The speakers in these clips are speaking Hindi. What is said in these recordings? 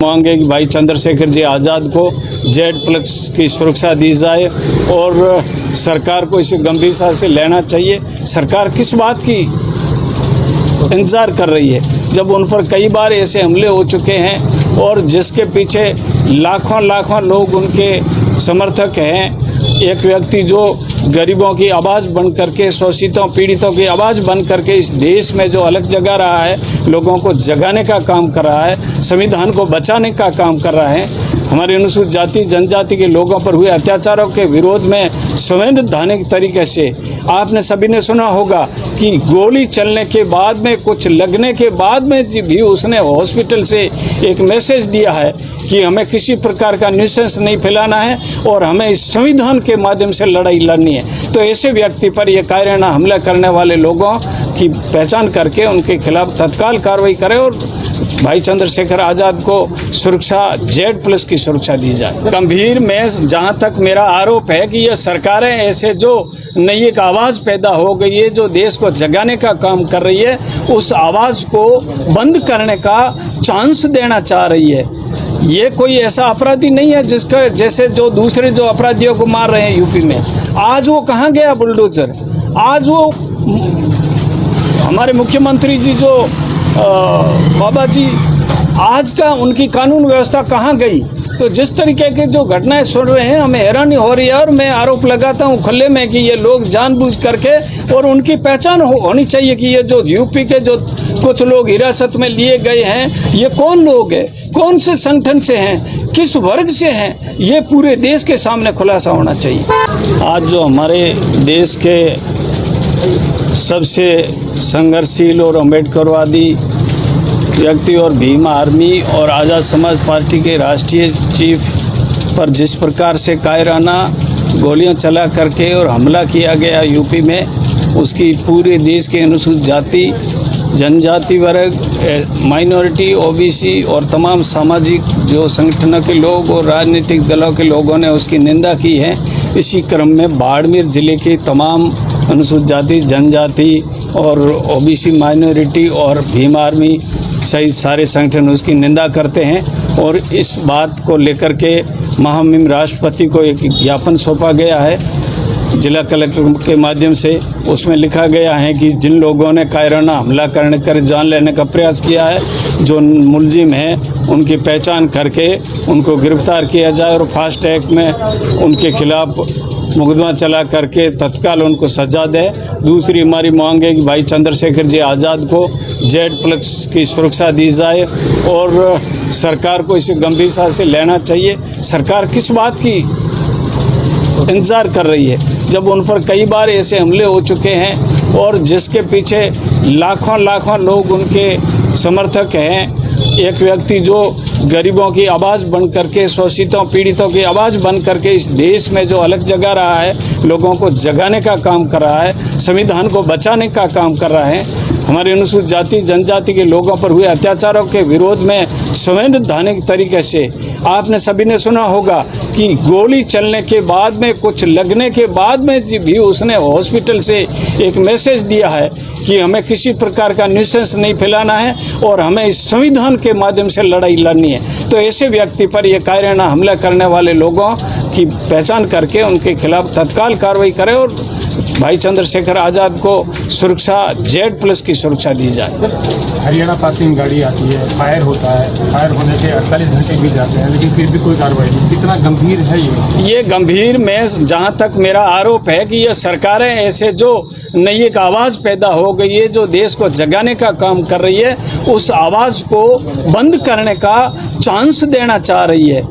मांगे कि भाई चंद्रशेखर जी आज़ाद को Z+ की सुरक्षा दी जाए और सरकार को इसे गंभीरता से लेना चाहिए। सरकार किस बात की इंतज़ार कर रही है जब उन पर कई बार ऐसे हमले हो चुके हैं और जिसके पीछे लाखों लोग उनके समर्थक हैं। एक व्यक्ति जो गरीबों की आवाज़ बन करके, शोषितों पीड़ितों की आवाज़ बन करके इस देश में जो अलग जगा रहा है, लोगों को जगाने का काम कर रहा है, संविधान को बचाने का काम कर रहा है। हमारे अनुसूचित जाति जनजाति के लोगों पर हुए अत्याचारों के विरोध में संवैधानिक तरीके से आपने सभी ने सुना होगा कि गोली चलने के बाद में, कुछ लगने के बाद में भी उसने हॉस्पिटल से एक मैसेज दिया है कि हमें किसी प्रकार का न्यूसेंस नहीं फैलाना है और हमें इस संविधान के माध्यम से लड़ाई लड़नी है। तो ऐसे व्यक्ति पर यह कायराना हमला करने वाले लोगों की पहचान करके उनके खिलाफ तत्काल कार्रवाई करें और भाई चंद्रशेखर आज़ाद को सुरक्षा Z+ की सुरक्षा दी जाए। गंभीर में जहां तक मेरा आरोप है कि ये सरकारें ऐसे जो नई एक आवाज़ पैदा हो गई है, जो देश को जगाने का काम कर रही है, उस आवाज़ को बंद करने का चांस देना चाह रही है। ये कोई ऐसा अपराधी नहीं है जिसका जैसे जो दूसरे जो अपराधियों को मार रहे हैं यूपी में। आज वो कहाँ गया बुलडोजर? आज वो हमारे मुख्यमंत्री जी जो बाबा जी, आज का उनकी कानून व्यवस्था कहाँ गई? तो जिस तरीके के जो घटनाएं सुन रहे हैं, हमें हैरानी हो रही है और मैं आरोप लगाता हूं खुले में कि ये लोग जानबूझ करके, और उनकी पहचान होनी चाहिए कि ये जो यूपी के जो कुछ लोग हिरासत में लिए गए हैं, ये कौन लोग हैं, कौन से संगठन से हैं, किस वर्ग से हैं, ये पूरे देश के सामने खुलासा होना चाहिए। आज जो हमारे देश के सबसे संघर्षशील और अम्बेडकरवादी व्यक्ति और भीम आर्मी और आज़ाद समाज पार्टी के राष्ट्रीय चीफ पर जिस प्रकार से कायराना गोलियां चला करके और हमला किया गया यूपी में, उसकी पूरे देश के अनुसूचित जाति जनजाति वर्ग, माइनॉरिटी, OBC और तमाम सामाजिक जो संगठनों के लोग और राजनीतिक दलों के लोगों ने उसकी निंदा की है। इसी क्रम में बाड़मेर ज़िले के तमाम अनुसूचित जाति जनजाति और OBC माइनॉरिटी और भीम आर्मी सहित सारे संगठन उसकी निंदा करते हैं और इस बात को लेकर के महामहिम राष्ट्रपति को एक ज्ञापन सौंपा गया है जिला कलेक्टर के माध्यम से। उसमें लिखा गया है कि जिन लोगों ने कायराना हमला करने कर जान लेने का प्रयास किया है, जो मुलजिम हैं उनकी पहचान करके उनको गिरफ्तार किया जाए और फास्ट ट्रैक में उनके खिलाफ मुकदमा चला करके तत्काल उनको सजा दे। दूसरी हमारी मांग है कि भाई चंद्रशेखर जी आज़ाद को Z+ की सुरक्षा दी जाए और सरकार को इसे गंभीरता से लेना चाहिए। सरकार किस बात की इंतज़ार कर रही है जब उन पर कई बार ऐसे हमले हो चुके हैं और जिसके पीछे लाखों लोग उनके समर्थक हैं। एक व्यक्ति जो गरीबों की आवाज़ बन करके, शोषितों पीड़ितों की आवाज़ बन करके इस देश में जो अलग जगा रहा है, लोगों को जगाने का काम कर रहा है, संविधान को बचाने का काम कर रहा है। हमारे अनुसूचित जाति जनजाति के लोगों पर हुए अत्याचारों के विरोध में संवैधानिक तरीके से आपने सभी ने सुना होगा कि गोली चलने के बाद में, कुछ लगने के बाद में भी उसने हॉस्पिटल से एक मैसेज दिया है कि हमें किसी प्रकार का न्यूसेंस नहीं फैलाना है और हमें इस संविधान के माध्यम से लड़ाई लड़नी है। तो ऐसे व्यक्ति पर यह कायराना हमला करने वाले लोगों की पहचान करके उनके खिलाफ तत्काल कार्रवाई करें और भाई चंद्रशेखर आज़ाद को सुरक्षा Z+ की सुरक्षा दी जाए। सर, हरियाणा पासिंग गाड़ी आती है, फायर होता है, फायर होने के 48 घंटे बीत जाते हैं, लेकिन फिर भी कोई कार्रवाई नहीं। कितना गंभीर है ये गंभीर में जहाँ तक मेरा आरोप है कि ये सरकारें ऐसे जो नई एक आवाज़ पैदा हो गई है, जो देश को जगाने का काम कर रही है, उस आवाज़ को बंद करने का चांस देना चाह रही है।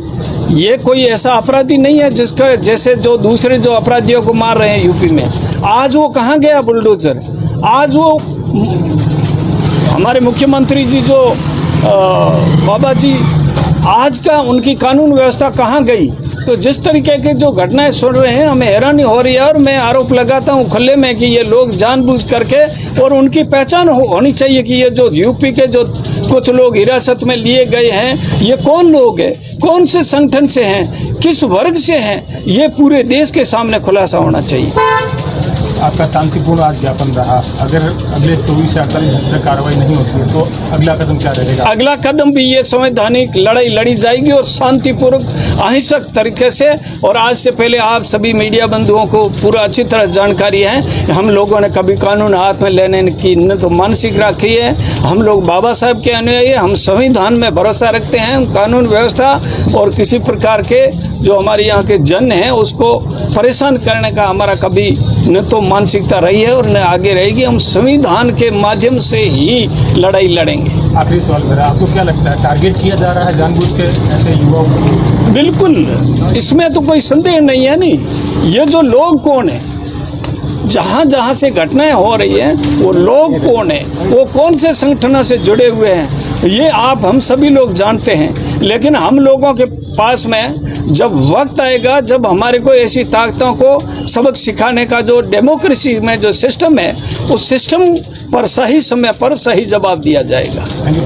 ये कोई ऐसा अपराधी नहीं है जिसका जैसे जो दूसरे जो अपराधियों को मार रहे हैं यूपी में। आज वो कहाँ गया बुलडोजर? आज वो हमारे मुख्यमंत्री जी जो बाबा जी, आज का उनकी कानून व्यवस्था कहाँ गई? तो जिस तरीके के जो घटनाएं सुन रहे हैं, हमें हैरानी हो रही है और मैं आरोप लगाता हूं खुले में कि ये लोग जानबूझ करके, और उनकी पहचान होनी चाहिए कि ये जो यूपी के जो कुछ लोग हिरासत में लिए गए हैं, ये कौन लोग हैं, कौन से संगठन से हैं, किस वर्ग से हैं, ये पूरे देश के सामने खुलासा होना चाहिए। आपका शांतिपूर्ण आज ज्ञापन रहा, अगर अगले 24 से 48 घंटे तक कार्रवाई नहीं होती है तो अगला कदम क्या रहेगा? अगला कदम भी ये संवैधानिक लड़ाई लड़ी जाएगी और शांतिपूर्वक अहिंसक तरीके से। और आज से पहले आप सभी मीडिया बंधुओं को पूरा अच्छी तरह जानकारी है, हम लोगों ने कभी कानून हाथ में लेने की न तो मानसिक रखी है। हम लोग बाबा साहब के अनुयायी हैं, हम संविधान में भरोसा रखते हैं, कानून व्यवस्था और किसी प्रकार के जो हमारे यहाँ के जन हैं उसको परेशान करने का हमारा कभी न तो मानसिकता रही है और न आगे रहेगी। हम संविधान के माध्यम से ही लड़ाई लड़ेंगे। आखिरी सवाल मेरा, आपको क्या लगता है टारगेट किया जा रहा है जानबूझ के ऐसे युवाओं को? बिल्कुल, इसमें तो कोई संदेह नहीं है। नहीं, ये जो लोग कौन है, जहाँ जहाँ से घटनाएं हो रही हैं वो लोग कौन है, वो कौन से संगठनों से जुड़े हुए हैं, ये आप हम सभी लोग जानते हैं। लेकिन हम लोगों के पास में जब वक्त आएगा, जब हमारे को ऐसी ताकतों को सबक सिखाने का जो डेमोक्रेसी में जो सिस्टम है, उस सिस्टम पर सही समय पर सही जवाब दिया जाएगा। Thank you.